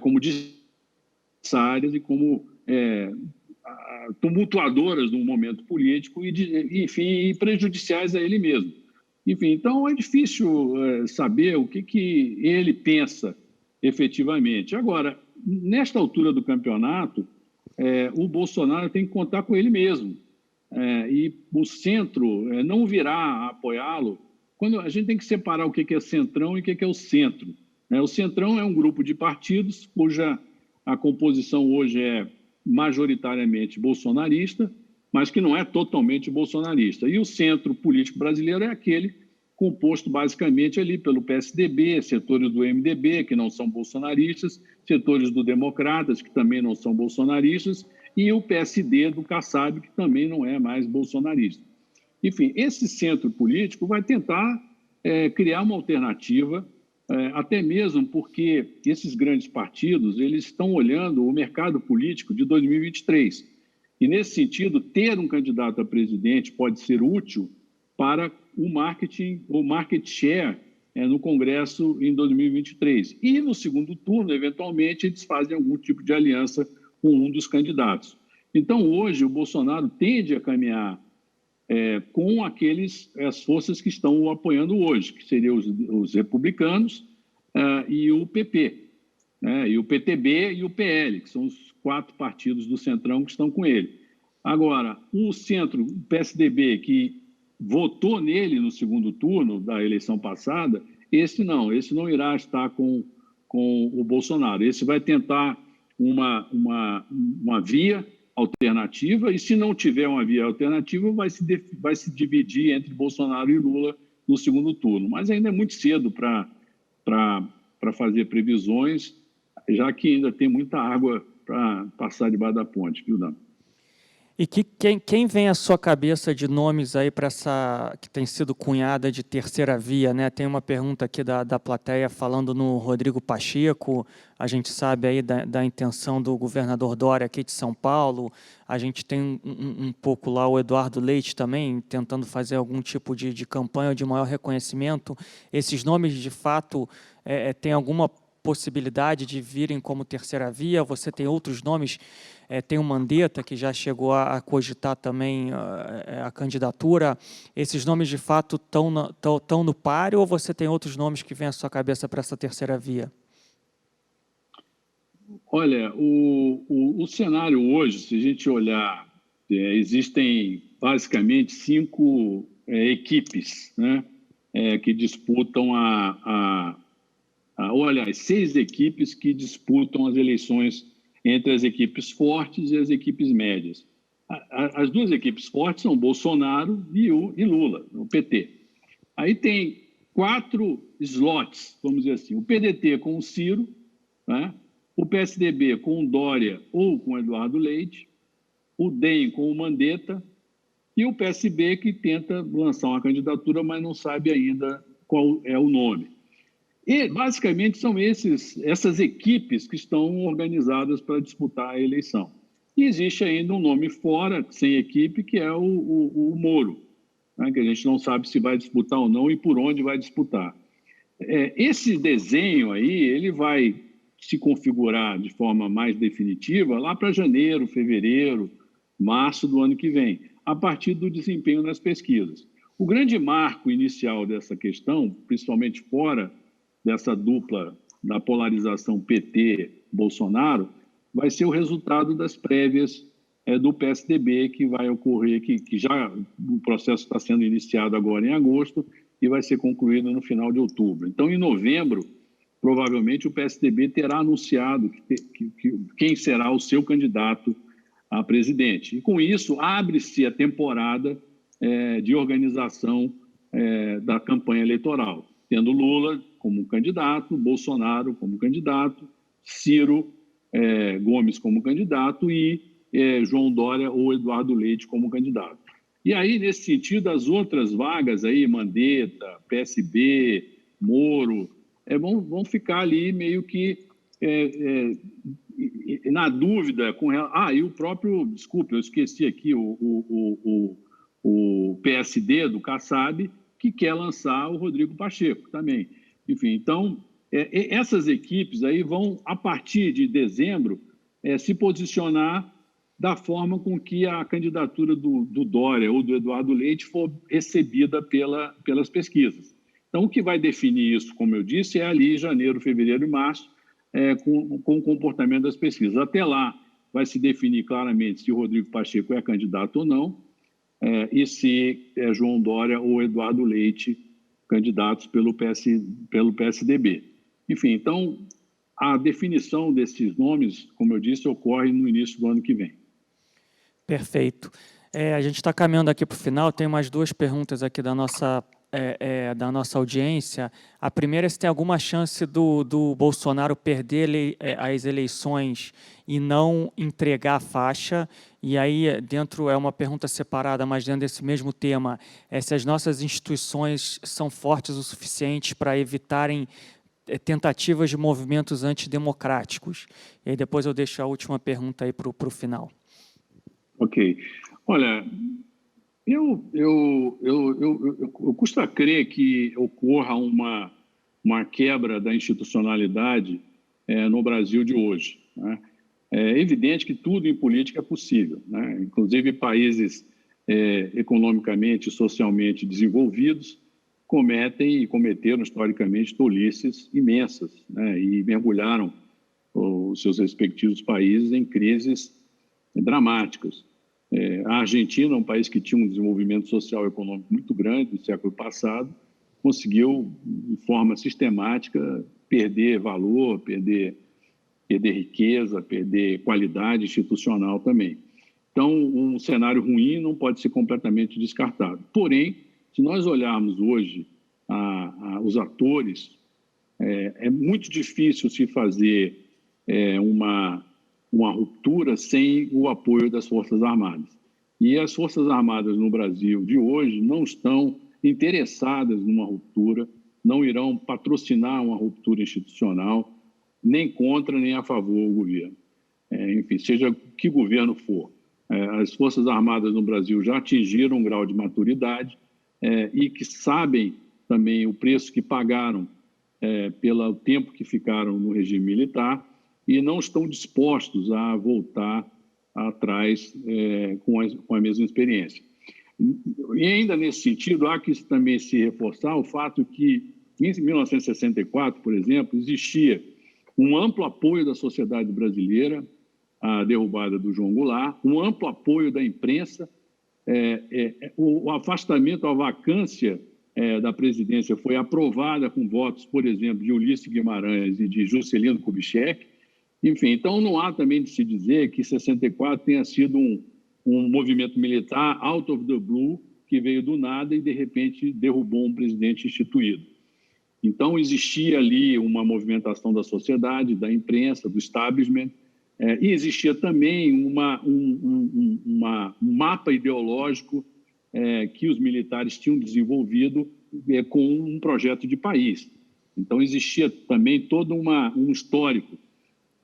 como desnecessárias e como tumultuadoras no momento político e prejudiciais a ele mesmo. Enfim, então é difícil saber o que ele pensa efetivamente. Agora, nesta altura do campeonato, o Bolsonaro tem que contar com ele mesmo. e o centro não virá a apoiá-lo. Quando a gente tem que separar o que é centrão e o que é o centro. O centrão é um grupo de partidos cuja a composição hoje é majoritariamente bolsonarista, mas que não é totalmente bolsonarista. E o centro político brasileiro é aquele composto basicamente ali pelo PSDB, setores do MDB, que não são bolsonaristas, setores do Democratas, que também não são bolsonaristas, e o PSD do Kassab, que também não é mais bolsonarista. Enfim, esse centro político vai tentar criar uma alternativa, até mesmo porque esses grandes partidos eles estão olhando o mercado político de 2023. E, nesse sentido, ter um candidato a presidente pode ser útil para o marketing, o market share no Congresso em 2023. E, no segundo turno, eventualmente, eles fazem algum tipo de aliança com um dos candidatos. Então, hoje, o Bolsonaro tende a caminhar com as forças que estão o apoiando hoje, que seriam os republicanos e o PP, e o PTB e o PL, que são os 4 partidos do Centrão que estão com ele. Agora, o centro, o PSDB, que votou nele no segundo turno da eleição passada, esse não irá estar com o Bolsonaro. Esse vai tentar uma via alternativa, e se não tiver uma via alternativa, vai se dividir entre Bolsonaro e Lula no segundo turno. Mas ainda é muito cedo para fazer previsões, já que ainda tem muita água para passar debaixo da ponte, viu, Dan? E quem vem à sua cabeça de nomes aí para essa que tem sido cunhada de terceira via, né? Tem uma pergunta aqui da plateia falando no Rodrigo Pacheco. A gente sabe aí da intenção do governador Dória aqui de São Paulo. A gente tem um pouco lá o Eduardo Leite também tentando fazer algum tipo de campanha de maior reconhecimento. Esses nomes, de fato, têm alguma possibilidade de virem como terceira via? Você tem outros nomes? Tem o Mandetta, que já chegou a cogitar também a candidatura. Esses nomes, de fato, estão no páreo, ou você tem outros nomes que vêm à sua cabeça para essa terceira via? Olha, o cenário hoje, se a gente olhar, existem basicamente 5 equipes, né, que disputam ou, aliás, 6 equipes que disputam as eleições entre as equipes fortes e as equipes médias. As 2 equipes fortes são Bolsonaro e Lula, o PT. Aí tem 4 slots, vamos dizer assim, o PDT com o Ciro, né? O PSDB com o Dória ou com o Eduardo Leite, o DEM com o Mandetta e o PSB que tenta lançar uma candidatura, mas não sabe ainda qual é o nome. E, basicamente, são essas equipes que estão organizadas para disputar a eleição. E existe ainda um nome fora, sem equipe, que é o Moro, né, que a gente não sabe se vai disputar ou não e por onde vai disputar. Esse desenho aí, ele vai se configurar de forma mais definitiva lá para janeiro, fevereiro, março do ano que vem, a partir do desempenho nas pesquisas. O grande marco inicial dessa questão, principalmente fora dessa dupla da polarização PT-Bolsonaro, vai ser o resultado das prévias do PSDB, que vai ocorrer, que já o processo está sendo iniciado agora em agosto e vai ser concluído no final de outubro. Então, em novembro, provavelmente o PSDB terá anunciado quem será o seu candidato a presidente. E, com isso, abre-se a temporada de organização da campanha eleitoral, tendo Lula como candidato, Bolsonaro como candidato, Ciro Gomes como candidato e João Dória ou Eduardo Leite como candidato. E aí, nesse sentido, as outras vagas aí, Mandetta, PSB, Moro, vão ficar ali meio que na dúvida com relação... e o próprio, desculpe, eu esqueci aqui, o PSD do Kassab, que quer lançar o Rodrigo Pacheco também. Enfim, então, essas equipes aí vão, a partir de dezembro, se posicionar da forma com que a candidatura do Dória ou do Eduardo Leite for recebida pelas pesquisas. Então, o que vai definir isso, como eu disse, é ali janeiro, fevereiro e março, com o comportamento das pesquisas. Até lá, vai se definir claramente se o Rodrigo Pacheco é candidato ou não. e se é João Dória ou Eduardo Leite, candidatos pelo PSDB. Enfim, então, a definição desses nomes, como eu disse, ocorre no início do ano que vem. Perfeito. A gente está caminhando aqui para o final, tem mais duas perguntas aqui da nossa audiência. A primeira é se tem alguma chance do Bolsonaro perder as eleições e não entregar a faixa. E aí, dentro, é uma pergunta separada, mas dentro desse mesmo tema, se as nossas instituições são fortes o suficiente para evitarem tentativas de movimentos antidemocráticos. E aí depois eu deixo a última pergunta aí para o final. Ok. Olha, eu custa crer que ocorra uma quebra da institucionalidade no Brasil de hoje, né? É evidente que tudo em política é possível, né? Inclusive países economicamente e socialmente desenvolvidos cometem e cometeram historicamente tolices imensas, né? E mergulharam os seus respectivos países em crises dramáticas. A Argentina, um país que tinha um desenvolvimento social e econômico muito grande no século passado, conseguiu, de forma sistemática, perder valor, perder riqueza, perder qualidade institucional também. Então, um cenário ruim não pode ser completamente descartado. Porém, se nós olharmos hoje os atores, é muito difícil se fazer uma ruptura sem o apoio das Forças Armadas. E as Forças Armadas no Brasil de hoje não estão interessadas numa ruptura, não irão patrocinar uma ruptura institucional, nem contra nem a favor do governo. Enfim, seja que governo for. As Forças Armadas no Brasil já atingiram um grau de maturidade e que sabem também o preço que pagaram pelo tempo que ficaram no regime militar e não estão dispostos a voltar atrás com a mesma experiência. E ainda nesse sentido, há que também se reforçar o fato que, em 1964, por exemplo, existia um amplo apoio da sociedade brasileira à derrubada do João Goulart, um amplo apoio da imprensa, o afastamento, a vacância da presidência foi aprovada com votos, por exemplo, de Ulisses Guimarães e de Juscelino Kubitschek. Enfim, então não há também de se dizer que 64 tenha sido um movimento militar out of the blue, que veio do nada e, de repente, derrubou um presidente instituído. Então, existia ali uma movimentação da sociedade, da imprensa, do establishment, e existia também um mapa ideológico que os militares tinham desenvolvido com um projeto de país. Então, existia também todo um histórico.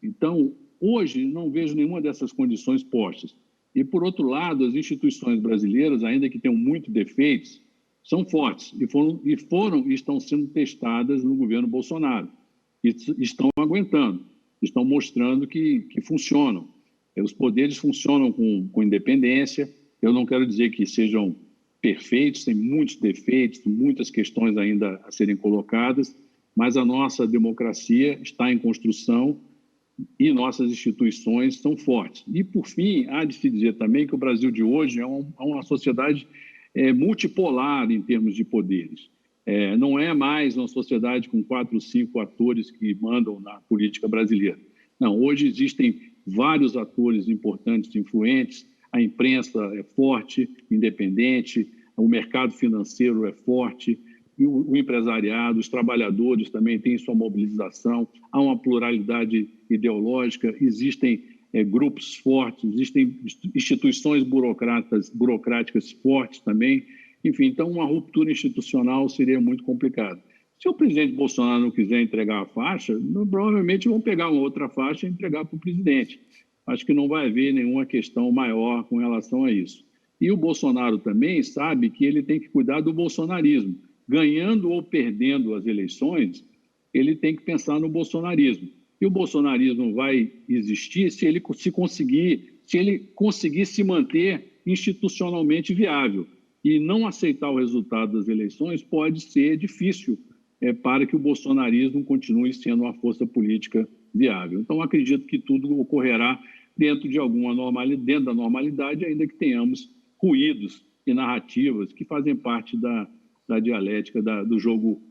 Então, hoje, não vejo nenhuma dessas condições postas. E, por outro lado, as instituições brasileiras, ainda que tenham muitos defeitos, são fortes e estão sendo testadas no governo Bolsonaro. E estão aguentando, estão mostrando que funcionam. Os poderes funcionam com independência. Eu não quero dizer que sejam perfeitos, tem muitos defeitos, muitas questões ainda a serem colocadas, mas a nossa democracia está em construção e nossas instituições são fortes. E, por fim, há de se dizer também que o Brasil de hoje é uma sociedade multipolar em termos de poderes. Não é mais uma sociedade com 4 ou 5 atores que mandam na política brasileira. Não, hoje existem vários atores importantes, influentes, a imprensa é forte, independente, o mercado financeiro é forte, e o empresariado, os trabalhadores também têm sua mobilização, há uma pluralidade ideológica, existem grupos fortes, existem instituições burocráticas fortes também. Enfim, então uma ruptura institucional seria muito complicada. Se o presidente Bolsonaro não quiser entregar a faixa, provavelmente vão pegar uma outra faixa e entregar para o presidente. Acho que não vai haver nenhuma questão maior com relação a isso. E o Bolsonaro também sabe que ele tem que cuidar do bolsonarismo. Ganhando ou perdendo as eleições, ele tem que pensar no bolsonarismo. E o bolsonarismo vai existir se ele conseguir se manter institucionalmente viável. E não aceitar o resultado das eleições pode ser difícil para que o bolsonarismo continue sendo uma força política viável. Então, acredito que tudo ocorrerá dentro da normalidade, ainda que tenhamos ruídos e narrativas que fazem parte da dialética, do jogo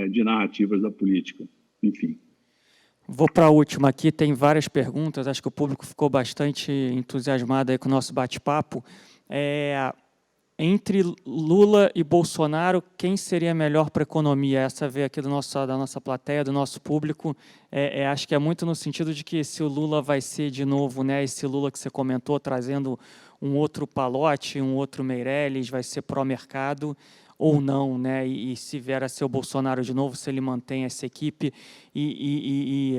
de narrativas da política. Enfim. Vou para a última aqui, tem várias perguntas, acho que o público ficou bastante entusiasmado aí com o nosso bate-papo. Entre Lula e Bolsonaro, quem seria melhor para a economia? Essa veio aqui da nossa plateia, do nosso público. Acho que é muito no sentido de que se o Lula vai ser de novo, né, esse Lula que você comentou, trazendo um outro Palocci, um outro Meirelles, vai ser pró-mercado ou não, né? E se vier a ser o Bolsonaro de novo, se ele mantém essa equipe e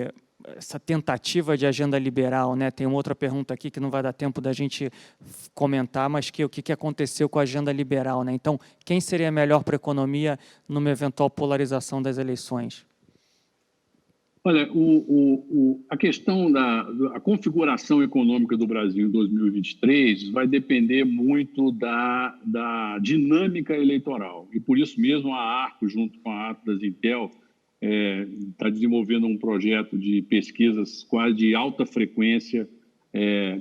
essa tentativa de agenda liberal, né? Tem uma outra pergunta aqui que não vai dar tempo da gente comentar, mas o que aconteceu com a agenda liberal, né? Então, quem seria melhor para a economia numa eventual polarização das eleições? Olha, a questão da configuração econômica do Brasil em 2023 vai depender muito da dinâmica eleitoral. E, por isso mesmo, a ARCO, junto com a Atlas Intel, está desenvolvendo um projeto de pesquisas quase de alta frequência,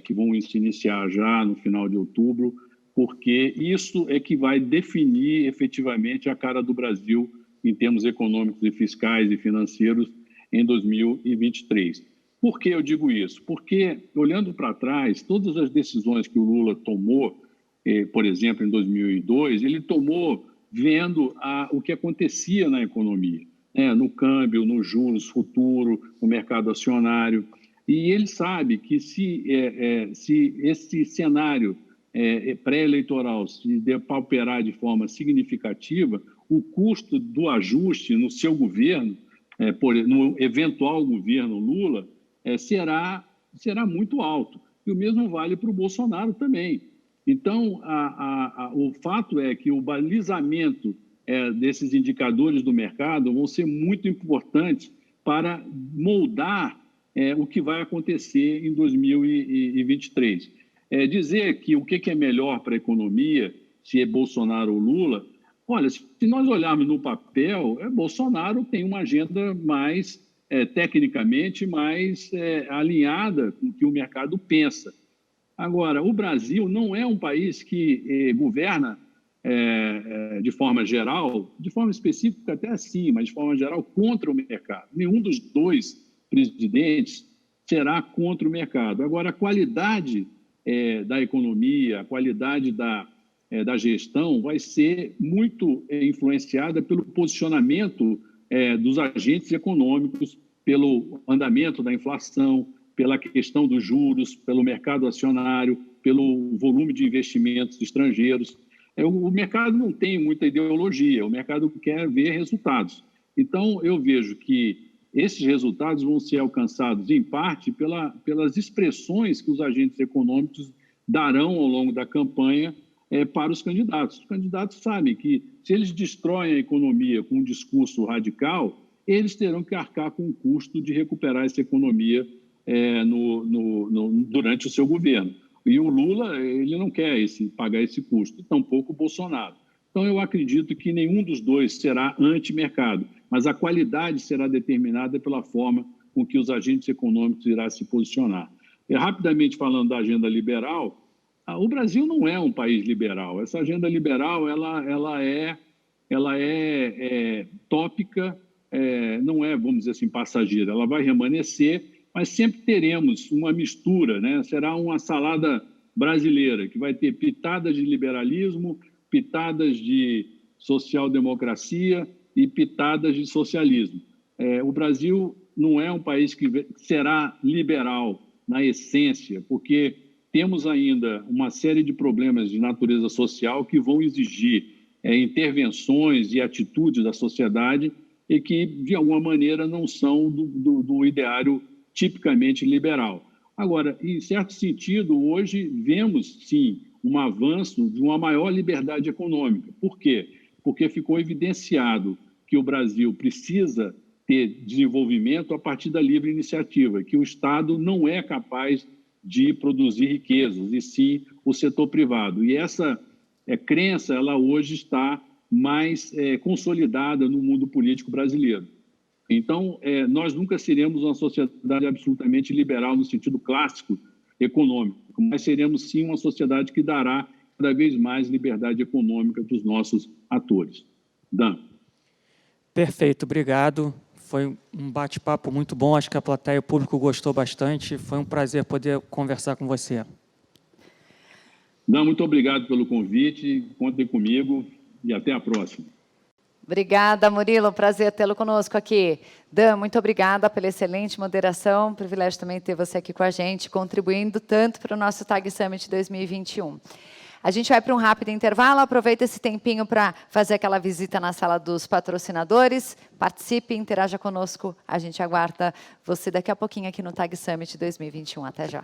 que vão se iniciar já no final de outubro, porque isso é que vai definir efetivamente a cara do Brasil em termos econômicos e fiscais e financeiros em 2023. Por que eu digo isso? Porque, olhando para trás, todas as decisões que o Lula tomou, por exemplo, em 2002, ele tomou vendo o que acontecia na economia, né? No câmbio, nos juros futuro, no mercado acionário. E ele sabe que se esse cenário pré-eleitoral se depauperar de forma significativa, o custo do ajuste no seu governo, no eventual governo Lula, será muito alto. E o mesmo vale para o Bolsonaro também. Então, o fato é que o balizamento desses indicadores do mercado vão ser muito importantes para moldar o que vai acontecer em 2023. Dizer que o que é melhor para a economia, se é Bolsonaro ou Lula, olha, se nós olharmos no papel, Bolsonaro tem uma agenda mais, tecnicamente, mais alinhada com o que o mercado pensa. Agora, o Brasil não é um país que governa de forma geral, de forma específica até assim, mas de forma geral contra o mercado. Nenhum dos dois presidentes será contra o mercado. Agora, a qualidade da economia, a qualidade da gestão vai ser muito influenciada pelo posicionamento dos agentes econômicos, pelo andamento da inflação, pela questão dos juros, pelo mercado acionário, pelo volume de investimentos estrangeiros. O mercado não tem muita ideologia, o mercado quer ver resultados. Então, eu vejo que esses resultados vão ser alcançados, em parte, pelas expressões que os agentes econômicos darão ao longo da campanha para os candidatos. Os candidatos sabem que, se eles destroem a economia com um discurso radical, eles terão que arcar com o custo de recuperar essa economia durante o seu governo. E o Lula, ele não quer pagar esse custo, tampouco o Bolsonaro. Então, eu acredito que nenhum dos dois será anti-mercado, mas a qualidade será determinada pela forma com que os agentes econômicos irão se posicionar. Rapidamente falando da agenda liberal, o Brasil não é um país liberal. Essa agenda liberal ela é tópica, não é, vamos dizer assim, passageira. Ela vai permanecer, mas sempre teremos uma mistura, né? Será uma salada brasileira, que vai ter pitadas de liberalismo, pitadas de social-democracia e pitadas de socialismo. O Brasil não é um país que será liberal na essência, porque temos ainda uma série de problemas de natureza social que vão exigir intervenções e atitudes da sociedade e que, de alguma maneira, não são do ideário tipicamente liberal. Agora, em certo sentido, hoje vemos, sim, um avanço de uma maior liberdade econômica. Por quê? Porque ficou evidenciado que o Brasil precisa ter desenvolvimento a partir da livre iniciativa, que o Estado não é capaz de produzir riquezas, e sim o setor privado. E essa crença, ela hoje está mais consolidada no mundo político brasileiro. Então, nós nunca seremos uma sociedade absolutamente liberal no sentido clássico econômico, mas seremos, sim, uma sociedade que dará cada vez mais liberdade econômica dos nossos atores. Dan. Perfeito, obrigado. Foi um bate-papo muito bom, acho que a plateia, o público gostou bastante. Foi um prazer poder conversar com você. Dan, muito obrigado pelo convite, contem comigo e até a próxima. Obrigada, Murilo, prazer tê-lo conosco aqui. Dan, muito obrigada pela excelente moderação, privilégio também ter você aqui com a gente, contribuindo tanto para o nosso TAG Summit 2021. A gente vai para um rápido intervalo, aproveita esse tempinho para fazer aquela visita na sala dos patrocinadores, participe, interaja conosco, a gente aguarda você daqui a pouquinho aqui no TAG Summit 2021. Até já.